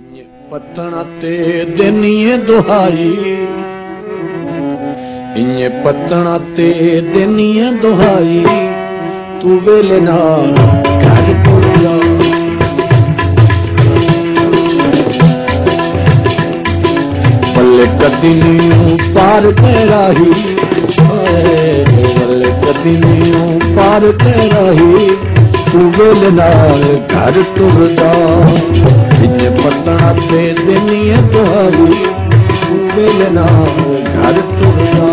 पत्तना ते देनिए दुहाई, इन्ने पत्तना ते देनिए दुहाई, तू वेले नाल घर पुर जा। पल्ले कदी नीं पार पैराही, पल्ले कदी नीं पार पैराही, तू वेले नाल घर टुर जा। इन्ने पत्तना ते देनिए दुहाई, तू वेले नाल घर टुर जा।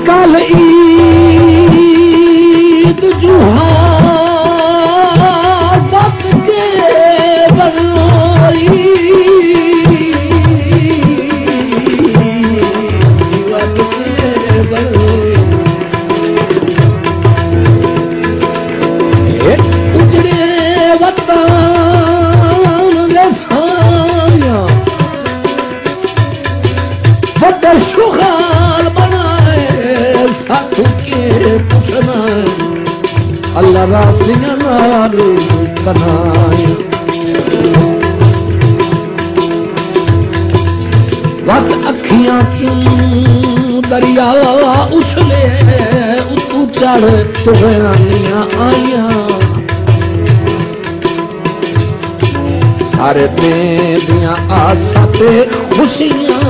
कल ईद जुहा अल्लाह रासियां नाल तनाए। वत अखियां चूं दरिया उछले, उतू चढ़ तुहरानियां आईयां। सारे दियां आसां ते खुशियां,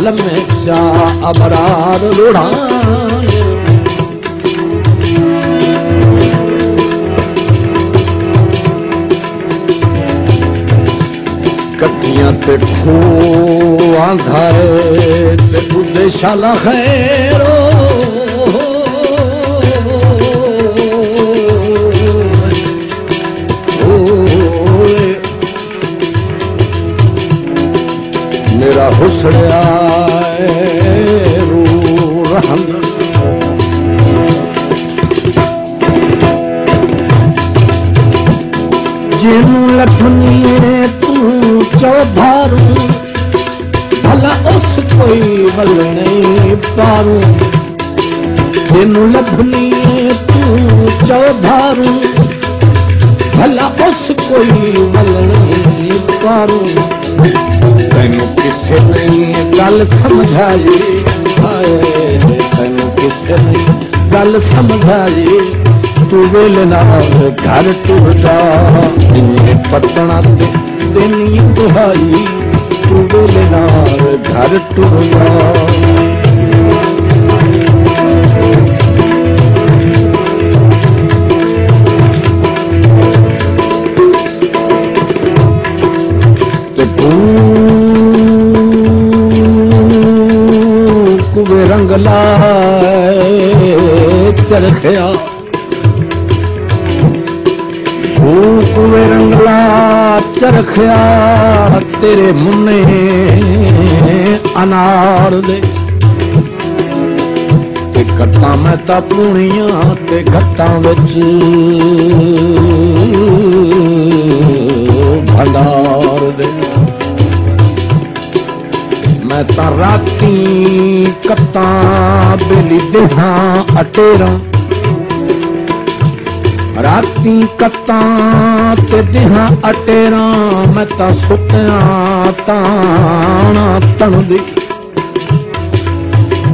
लम्हे चा अबरार रुढ़ाए। कटियां ते खूआं धारे ते बुद्धे शाला खैरो, मेरा हुसड़िया रू रहन। जिनू लठनीए चौधारू, भला उस कोई वल नहीं पारू। जिनू लभनी तू चौधारू, भला उस कोई वल नहीं पारू। तैनू किसे नहीं गल समझाई, तैनू किसे नहीं गल समझाई, तू वेले नाल घर टुर जा। पत्तना ते देनिए दुहाई, तू वेले नाल घर टुर जा। ते कुवे रंग लाए चरखिया, कुवे रंगला चरखिया, तेरे मुन्ने अनार दे। ते कट्टां मैं तां पूनियां ते घट्टां विच भंडार दे। मैं तां राती कत्तां बेली देहां अटेरां, राती कत्तां ते देहां अटेरां। मैं तां सुत्तियां ताना तणदी,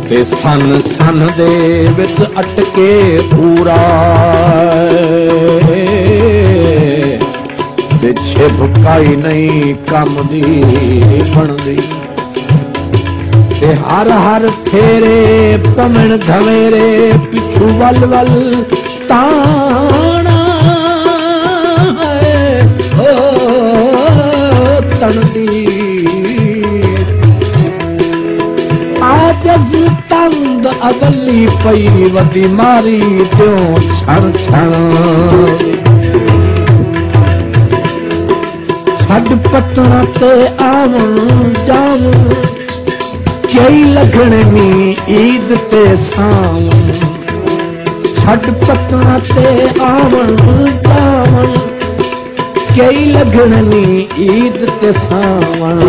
ते सन सन दे विच अटके पूरा, ते छिपकाई नहीं कम दी बनदी। ते हर हर फेरे पमण धवेरे, पिछू वल वल ताना है ओ तणदी। आजज तंद अवली पई वदी मारी त्यों छण छण। छड पत्तना ते आवन जावन, कई लगने नी ईद ते सावन। छट पतना ते आवन जावन कई लगनी ईद ते सावन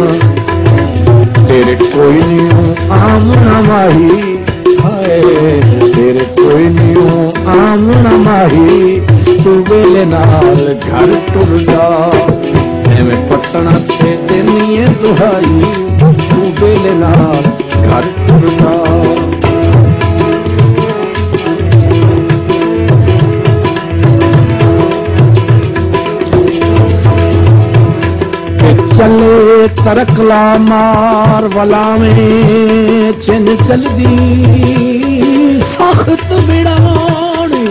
तेरे कोई नहीं आमना माही हाय तेरे कोई नहीं आमना माही तू वेले नाल घर टुर जा एवें पतना ते देनी है दुहाई तू वेले नाल घर टुर जा चले तरकला मार वाला में चिन चलदी सख्त बिड़ानी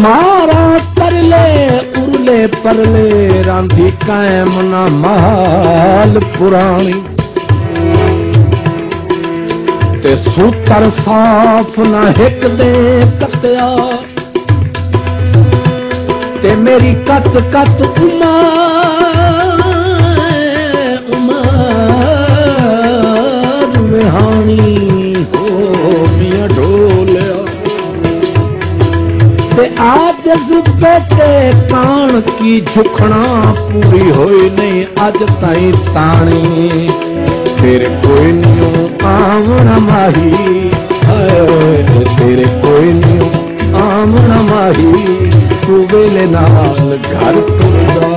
मारा तरले उरले परले रांधी कायम ना माल पुरानी ते सूतर साफ ना हिक दे कत्या ते मेरी कत कत उमर विहानी हो मियां ढोलिया ते आज बेटे कान की झुकना पूरी होई नहीं अज ताई तानी तेरे कोई नहीं आमना माही तेरे कोई नहीं आमना माही तू वेले नाल घर टुर जा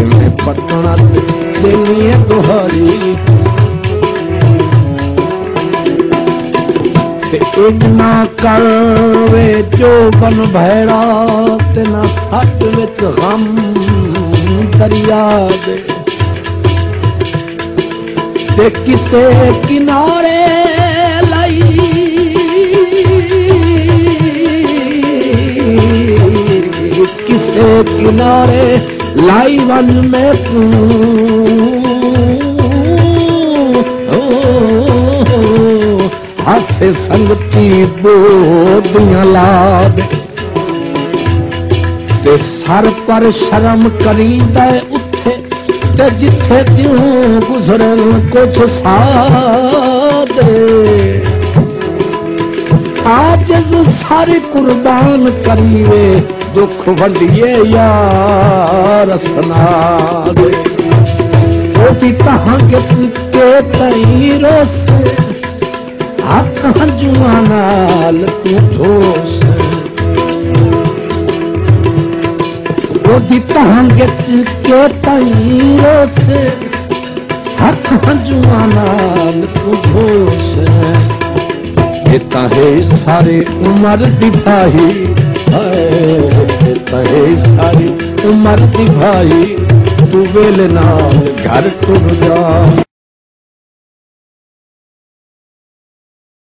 मैं पटना देनी है दुहारी ते एक ना करवे जो बन भैरा ते ना सट विच गम दरिया दे ते किसे किनारे लाई किसे किनारे लाई वन में तू हासे संगती बोदियां ला दे ते सर पर शर्म करींदा उथे ते जिथे त्यों गुजरन कुछ सादे आजिज़ सारे कुर्बान करीवे दुख वंडिए यार सना दे ओती तहां के तई रोस हाथ हंजुआ नाल तू धोस ओती तहां के तई रोस हाथ हंजुआ नाल तू धोस ये ताहे सारी उमर दी भाई ताहे सारी उमर दी भाई तू वेले नाल घर टुर जा।